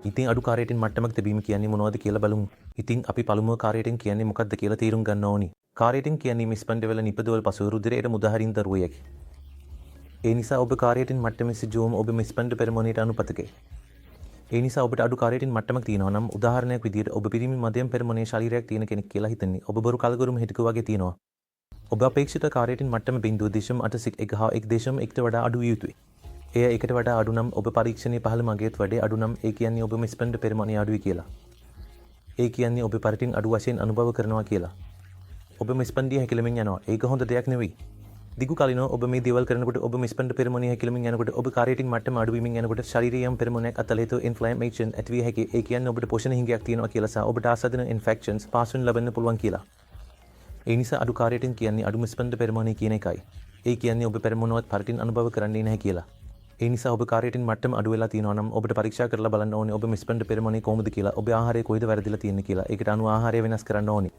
ඉතින් අඩු කාර්යයෙන් මට්ටමක තිබීම කියන්නේ මොනවද කියලා බලමු. ඉතින් අපි පළමුව කාර්යයෙන් කියන්නේ මොකක්ද කියලා තේරුම් ගන්න ඕනි. කාර්යයෙන් කියන්නේ මිස්පන්ඩවල නිපදවල පසු රුධිරයට මුදාහරින් දරුවෙක්. ඒ නිසා ඔබ කාර්යයෙන් මට්ටමේ සිදුවම ඔබ මිස්පන්ඩ පෙරමුණට අනුපතකේ. ඒ නිසා ඔබට අඩු කාර්යයෙන් මට්ටමක් තියෙනවා නම් උදාහරණයක් විදිහට ඔබ පිරිමි මධ්‍යම පෙරමුණේ ශරීරයක් තියෙන කෙනෙක් කියලා හිතන්නේ. ඔබ බොරු කලගුරුම හිටක වගේ තියෙනවා. ඔබ අපේක්ෂිත කාර්යයෙන් මට්ටම බිඳුව 0.81 හා 1.1ට වඩා අඩු විය යුතුයි. එය එකට වඩා අඩු නම් ඔබ පරීක්ෂණයේ පහළ මගේත් වැඩේ අඩු නම් ඒ කියන්නේ ඔබ මිස්පන්ඩ පෙරමුණේ අඩුයි කියලා. ඒ කියන්නේ ඔබ පරිටින් අඩු වශයෙන් අනුභව කරනවා කියලා. ඔබ මිස්පන්ඩිය හැකිලමින් යනවා. ඒක හොඳ දෙයක් නෙවෙයි. දිගු කාලිනව ඔබ මේ දේවල් කරනකොට ඔබ මිස්පන්ඩ පෙරමුණේ හැකිලමින් යනකොට ඔබ කාර්යයෙන් මට්ටම අඩු වීමෙන් යනකොට ශරීරයේ යම් පෙරමුණක් අතලේතු ඉන්ෆ්ලැමේෂන් ඇතිවිය හැකි. ඒ කියන්නේ ඔබට පෝෂණ හිඟයක් තියෙනවා කියලා සහ ඔබට ආසාදන ඉන්ෆෙක්ෂන්ස් පාසුවෙන් ලබන්න පුළුවන් කියලා. ඒ නිසා අඩු කාර්යයෙන් කියන්නේ අඩු මිස්පන්ඩ පෙරමුණේ කියන එකයි. ඒ කියන්නේ ඔබ පෙරමුණවත් පරිටින් අනුභව කරන්නේ නැහැ කියලා. ඒ නිසා ඔබ කාර්යයෙන් මට්ටම අඩු වෙලා තියෙනවා නම් ඔබට පරීක්ෂා කරලා බලන්න ඕනේ ඔබ මිස්පන්ඩ පෙරමුණේ කොහොමද කියලා. ඔබ ආහාරය කොයිද වැරදිලා තියෙන්නේ කියලා. ඒකට අනුව ආහාරය වෙනස් කරන්න ඕනේ.